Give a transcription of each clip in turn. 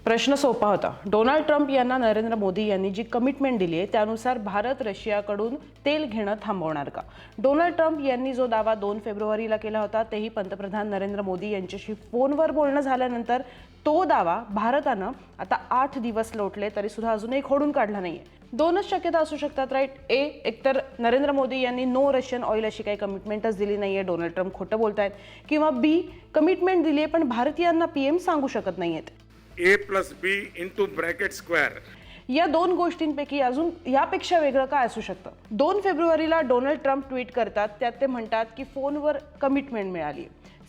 प्रश्न सोपा होता. डोनाल्ड ट्रम्प यांना नरेंद्र मोदी यांनी जी कमिटमेंट दिली आहे त्यानुसार भारत रशियाकडून तेल घेणं थांबवणार का? डोनाल्ड ट्रम्प यांनी जो दावा 2 फेब्रुवारीला केला होता तेही पंतप्रधान नरेंद्र मोदी यांच्याशी फोनवर बोलणं झाल्यानंतर तो दावा भारतानं आता 8 दिवस लोटले तरी सुद्धा अजूनही खोडून काढला नाहीये. दोनच शक्यता असू शकतात, राईट? एकतर नरेंद्र मोदी यांनी नो रशियन ऑइल अशी काही कमिटमेंटच दिली नाहीये, डोनाल्ड ट्रम्प खोटं बोलतायत, किंवा बी, कमिटमेंट दिली आहे पण भारतीयांना पीएम सांगू शकत नाहीयेत. A+B into bracket square. या दोन गोष्टींपैकी अजून यापेक्षा वेगळं काय असू शकतं? 2 फेब्रुवारीला डोनाल्ड ट्रम्प ट्विट करतात, त्यात ते म्हणतात की फोनवर कमिटमेंट मिळाली.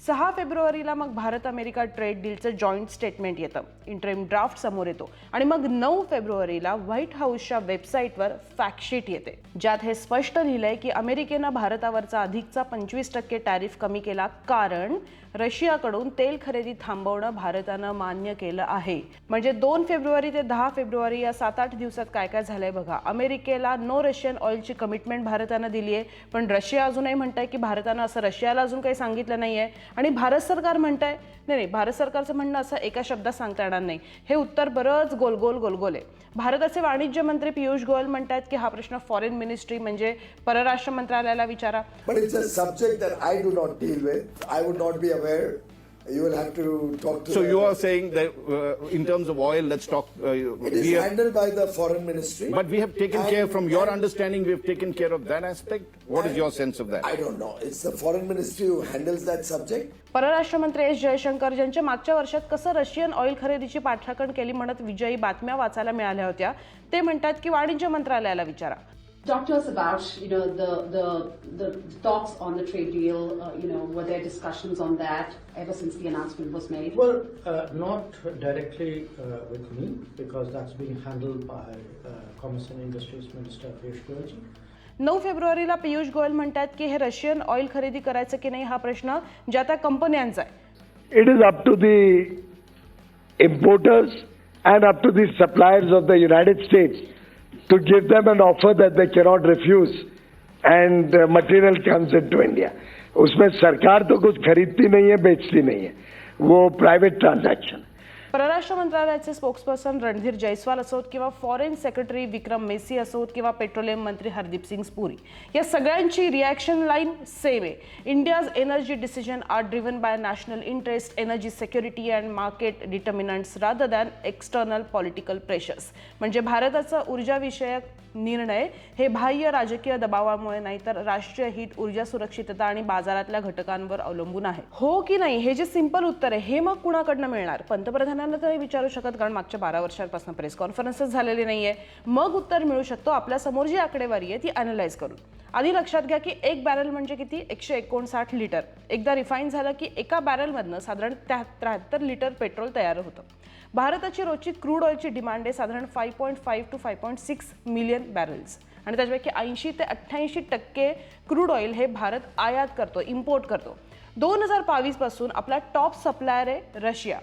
6 फेब्रुवारीला मग भारत अमेरिका ट्रेड डीलचं जॉईंट स्टेटमेंट येतं, इंटरिम ड्राफ्ट समोर येतो, आणि मग 9 फेब्रुवारीला व्हाईट हाऊसच्या वेबसाईटवर फॅक्टशीट येते, ज्यात हे स्पष्ट लिहिलंय की अमेरिकेनं भारतावरचा अधिकचा 25% टॅरिफ कमी केला कारण रशियाकडून तेल खरेदी थांबवणं भारतानं मान्य केलं आहे. म्हणजे 2 फेब्रुवारी ते 10 फेब्रुवारी या 7-8 दिवसात काय काय झालंय बघा. अमेरिकेला नो रशियन ऑइलची कमिटमेंट भारतानं दिली आहे, पण रशिया अजूनही म्हणतंय की भारतानं असं रशियाला अजून काही सांगितलं नाहीये, आणि भारत सरकार म्हणतंय नाही, भारत सरकारचं म्हणणं असं एका शब्दात सांगता येणार नाही. हे उत्तर बरंच गोलगोल आहे. भारताचे वाणिज्य मंत्री पियुष गोयल म्हणतात की हा प्रश्न फॉरेन मिनिस्ट्री म्हणजे परराष्ट्र मंत्रालयाला विचारा. But it's a subject that I do not deal with. I would not be aware. You will have to talk to So them. you are saying that in terms of oil, let's talk. It is handled by the foreign ministry. But we have taken care, from your understanding, we have taken care of that aspect. What is your sense of that? I don't know. It's the foreign ministry who handles that subject. परराष्ट्र मंत्री S Jaishankar, ज्यांच्या मागच्या वर्षात कसं Russian oil खरेदीची पाठराखण केली म्हणत विजयी बातम्या वाचायला मिळाल्या होत्या, ते म्हणतात की वाणिज्य मंत्रालयाला विचारा. Talk to us about, the talks on the trade deal. Were there discussions on that ever since the announcement was made? Well, not directly with me, because that's being handled by Commerce and Industries Minister Piyush Goyal. 9 फेब्रुवारीला पियुष गोयल म्हणतात की हे Russian oil खरेदी करायचं की नाही हा प्रश्न ज्या त्या कंपन्यांचा आहे. It is up to the importers and up to the suppliers of the United States to give them an offer that they cannot refuse, and material comes into India. उसमें सरकार तो कुछ खरीदती नहीं है, बेचती नहीं है, वो प्राइवेट ट्रांजैक्शन. परराष्ट्र मंत्रालयाचे स्पोक्सपर्सन रणधीर जयस्वाल असोत किंवा फॉरेन सेक्रेटरी विक्रम मेसी असोत किंवा पेट्रोलियम मंत्री हरदीप सिंग पुरी, या सगळ्यांची रिॲक्शन लाईन सेम आहे. India's energy decision are driven by national interest, energy security and market determinants rather than external political pressures. म्हणजे भारताचा ऊर्जाविषयक निर्णय हे बाह्य राजकीय दबावामुळे नाही तर राष्ट्रीय हित, ऊर्जा सुरक्षितता आणि बाजारातल्या घटकांवर अवलंबून आहे. हो की नाही हे जे सिंपल उत्तर आहे हे मग कुणाकडनं मिळणार? पंतप्रधानांना तर विचारू शकत, कारण मागच्या 12 वर्षांपासून प्रेस कॉन्फरन्सच झालेली नाहीये. मग उत्तर मिळू शकतो आपल्या समोर जी आकडेवारी आहे ती अॅनलाइज करून. आधी लक्षात घ्या की एक बॅरल म्हणजे किती? 159 लिटर. एकदा रिफाईन झालं की एका बॅरलमधनं साधारण 73 लिटर पेट्रोल तयार होतं. भारताची रोजची क्रूड ऑइलची डिमांड आहे साधारण 5.5 to 5.6 मिलियन बॅरल्स, आणि त्याच्यापैकी 80 ते 88% क्रूड ऑइल हे भारत आयात करतो, इम्पोर्ट करतो. 2022 पासून आपला टॉप सप्लायर आहे रशिया.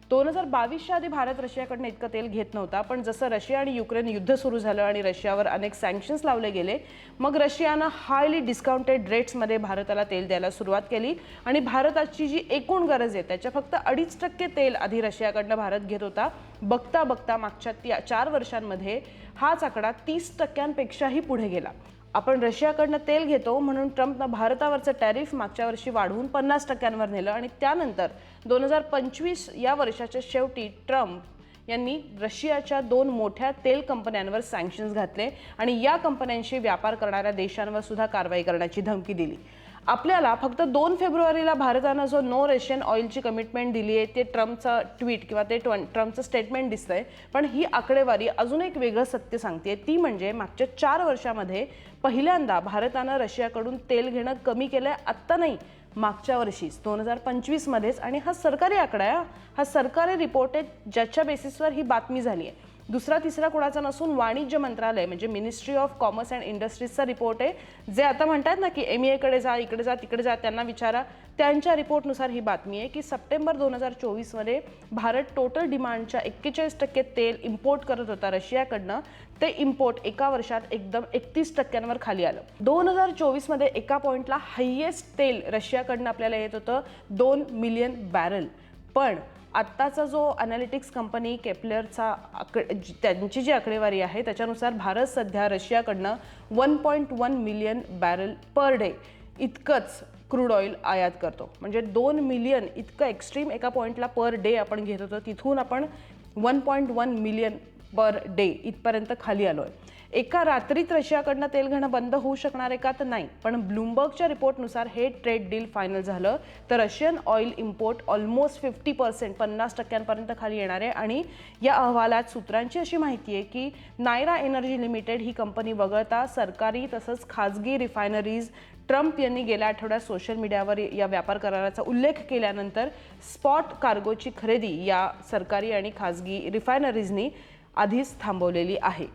2022च्या आधी भारत रशियाकडनं इतकं तेल घेत नव्हता, पण जसं रशिया आणि युक्रेन युद्ध सुरू झालं आणि रशियावर अनेक सँक्शन्स लावले गेले, मग रशियानं हायली डिस्काउंटेड रेट्समध्ये भारताला तेल द्यायला सुरुवात केली, आणि भारताची जी एकूण गरज आहे त्याच्या फक्त 2.5% तेल आधी रशियाकडनं भारत घेत होता. बघता बघता मागच्या 4 वर्षांमध्ये हाच आकडा 30%पेक्षाही पुढे गेला. आपण रशियाकडनं तेल घेतो म्हणून ट्रम्पनं भारतावरचं टॅरिफ मागच्या वर्षी वाढवून 50%वर नेलं, आणि त्यानंतर 2025 या वर्षाच्या शेवटी ट्रम्प यांनी रशियाच्या 2 मोठ्या तेल कंपन्यांवर सँक्शन्स घातले आणि या कंपन्यांशी व्यापार करणाऱ्या देशांवर सुद्धा कारवाई करण्याची धमकी दिली. आपल्याला फक्त 2 फेब्रुवारीला भारतानं जो नो रशियन ऑइलची कमिटमेंट दिली आहे ते ट्रम्पचं ट्विट किंवा ते ट्रम्पचं स्टेटमेंट दिसतंय, पण ही आकडेवारी अजून एक वेगळं सत्य सांगते. ती म्हणजे मागच्या 4 वर्षामध्ये पहिल्यांदा भारतानं रशियाकडून तेल घेणं कमी केलंय. आत्ता नाही, मागच्या वर्षीच 2025 मध्येच. आणि हा सरकारी आकडा आहे, हा सरकारी रिपोर्ट आहे ज्याच्या बेसिसवर ही बातमी झाली आहे. दुसरा तिसरा कोणाचा नसून वाणिज्य मंत्रालय म्हणजे मिनिस्ट्री ऑफ कॉमर्स अँड इंडस्ट्रीजचा रिपोर्ट आहे, जे आता म्हणतात ना की MEAकडे जा, इकडे जा, तिकडे जा, त्यांना विचारा. त्यांच्या रिपोर्टनुसार ही बातमी आहे की सप्टेंबर 2024 मध्ये भारत टोटल डिमांडच्या 41% तेल इम्पोर्ट करत होता रशियाकडनं. ते इम्पोर्ट एका वर्षात एकदम 31%वर खाली आलं. 2024 मध्ये एका पॉइंटला हायेस्ट तेल रशियाकडनं आपल्याला येत होतं 2 मिलियन बॅरल. पण आत्ताचा जो अनालिटिक्स कंपनी केपलरचा त्यांची जी आकडेवारी आहे त्याच्यानुसार भारत सध्या रशियाकडनं 1.1 मिलियन बॅरल पर डे इतकंच क्रूड ऑइल आयात करतो. म्हणजे 2 मिलियन इतकं एक्स्ट्रीम एका पॉईंटला पर डे आपण घेत होतो, तिथून आपण 1.1 मिलियन पर डे इथपर्यंत खाली आलो आहे. एका रात्रीत रशियाकडनं तेल घेणं बंद होऊ शकणार आहे का, तर नाही. पण ब्लूमबर्गच्या रिपोर्टनुसार हे ट्रेड डील फायनल झालं तर रशियन ऑइल इम्पोर्ट ऑलमोस्ट 50% 50% खाली येणार आहे. आणि या अहवालात सूत्रांची अशी माहिती आहे की नायरा एनर्जी लिमिटेड ही कंपनी वगळता सरकारी तसंच खाजगी रिफायनरीज ट्रम्प यांनी गेल्या आठवड्यात सोशल मीडियावर या व्यापार कराराचा उल्लेख केल्यानंतर स्पॉट कार्गोची खरेदी या सरकारी आणि खाजगी रिफायनरीजनी आधीच थांबवलेली आहे.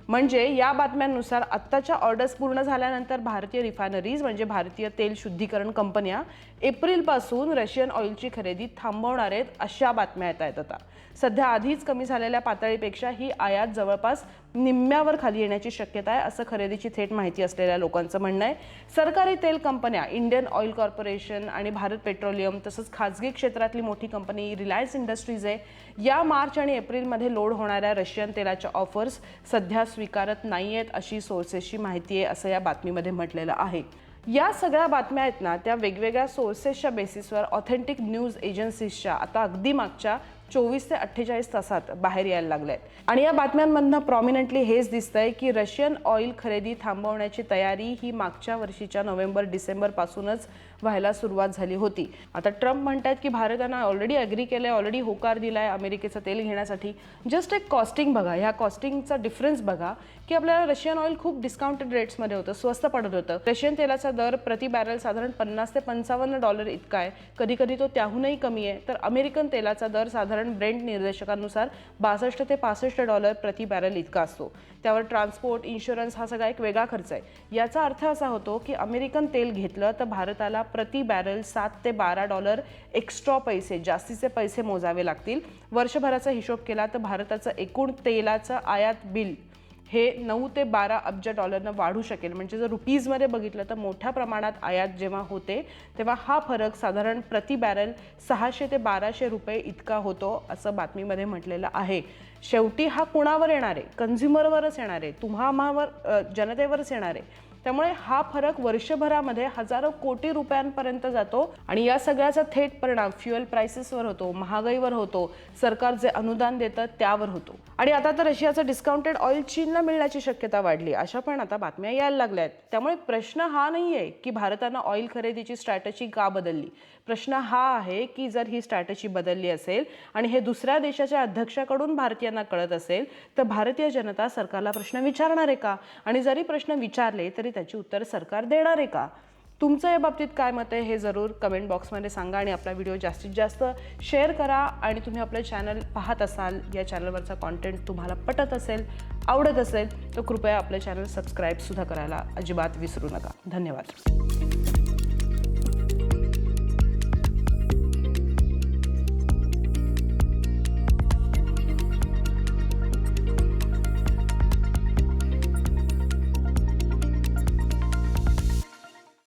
म्हणजे या बातम्यांनुसार आत्ताच्या ऑर्डर्स पूर्ण झाल्यानंतर भारतीय रिफायनरीज म्हणजे भारतीय तेल शुद्धीकरण कंपन्या एप्रिलपासून रशियन ऑइलची खरेदी थांबवणार आहेत अशा बातम्या येत आहेत. आता सध्या आधीच कमी झालेल्या पातळीपेक्षा ही आयात जवळपास निम्म्यावर खाली येण्याची शक्यता आहे असं खरेदीची थेट माहिती असलेल्या लोकांचं म्हणणं आहे. सरकारी तेल कंपन्या इंडियन ऑइल कॉर्पोरेशन आणि भारत पेट्रोलियम तसंच खाजगी क्षेत्रातली मोठी कंपनी रिलायन्स इंडस्ट्रीज आहे, या मार्च आणि एप्रिलमध्ये लोड होणाऱ्या रशियन तेलाच्या ऑफर्स सध्या स्वीकारत नाही आहेत अशी सोर्सेसची माहिती आहे असं या बातमीमध्ये म्हटलेलं आहे. या सगळ्या बातम्या आहेत ना, त्या वेगवेगळ्या सोर्सेसच्या बेसिसवर ऑथेंटिक न्यूज एजन्सीजच्या आता अगदी मागच्या 24 ते 48 तासात बाहेर यायला लागल्या आहेत. आणि या बातम्यांमधनं प्रॉमिनंटली हेच दिसतंय की रशियन ऑइल खरेदी थांबवण्याची तयारी ही मागच्या वर्षीच्या नोव्हेंबर-डिसेंबरपासूनच व्हायला सुरुवात झाली होती. आता ट्रम्प म्हणतात की भारतानं ऑलरेडी अग्री केलं आहे, ऑलरेडी होकार दिला आहे अमेरिकेचं तेल घेण्यासाठी. जस्ट एक कॉस्टिंग बघा, ह्या कॉस्टिंगचा डिफरन्स बघा की आपल्याला रशियन ऑइल खूप डिस्काउंटेड रेट्समध्ये होतं, स्वस्त पडत होतं. रशियन तेलाचा दर प्रति बॅरल साधारण $50 ते $55 इतका आहे, कधी कधी तो त्याहूनही कमी आहे. तर अमेरिकन तेलाचा दर साधारण ब्रेंट निर्देशकानुसार $62 ते $65 प्रति बॅरल इतका असतो. त्यावर ट्रान्सपोर्ट, इन्शुरन्स हा सगळा एक वेगळा खर्च आहे. याचा अर्थ असा होतो की अमेरिकन तेल घेतलं तर भारताला प्रति बॅरल $7 ते $12 एक्स्ट्रा पैसे, जास्तीचे पैसे मोजावे लागतील. वर्षभराचा हिशोब केला तर भारताचं एकूण तेलाचं आयात बिल हे 9 ते 12 अब्ज डॉलरनं वाढू शकेल. म्हणजे जर रुपीजमध्ये बघितलं तर मोठ्या प्रमाणात आयात जेव्हा होते तेव्हा हा फरक साधारण प्रति बॅरल $600 ते $1200 इतका होतो असं बातमीमध्ये म्हटलेलं आहे. शेवटी हा कुणावर येणार आहे? कन्झ्युमरवरच येणार आहे, तुम्हावर जनतेवरच येणार आहे. त्यामुळे हा फरक वर्षभरामध्ये हजारो कोटी रुपयांपर्यंत जातो आणि या सगळ्याचा थेट परिणाम फ्युएल प्राइसेसवर होतो, महागाईवर होतो, सरकार जे अनुदान देतं त्यावर होतो. आणि आता तर रशियाचं डिस्काउंटेड ऑइल चीनला मिळण्याची शक्यता वाढली, अशा पण आता बातम्या यायला लागल्या आहेत. त्यामुळे प्रश्न हा नाही आहे की भारतानं ऑइल खरेदीची स्ट्रॅटेजी का बदलली. प्रश्न हा आहे की जर ही स्ट्रॅटेजी बदलली असेल आणि हे दुसऱ्या देशाच्या अध्यक्षाकडून भारतीयांना कळत असेल तर भारतीय जनता सरकारला प्रश्न विचारणार आहे का, आणि जरी प्रश्न विचारले तरी त्याची उत्तर सरकार देणार आहे का. तुमचं या बाबतीत काय मत आहे हे जरूर कमेंट बॉक्समध्ये सांगा आणि आपला व्हिडिओ जास्तीत जास्त शेअर करा. आणि तुम्ही आपलं चॅनल पाहत असाल, या चॅनलवरचा कॉन्टेंट तुम्हाला पटत असेल, आवडत असेल तर कृपया आपलं चॅनल सबस्क्राईबसुद्धा करायला अजिबात विसरू नका. धन्यवाद.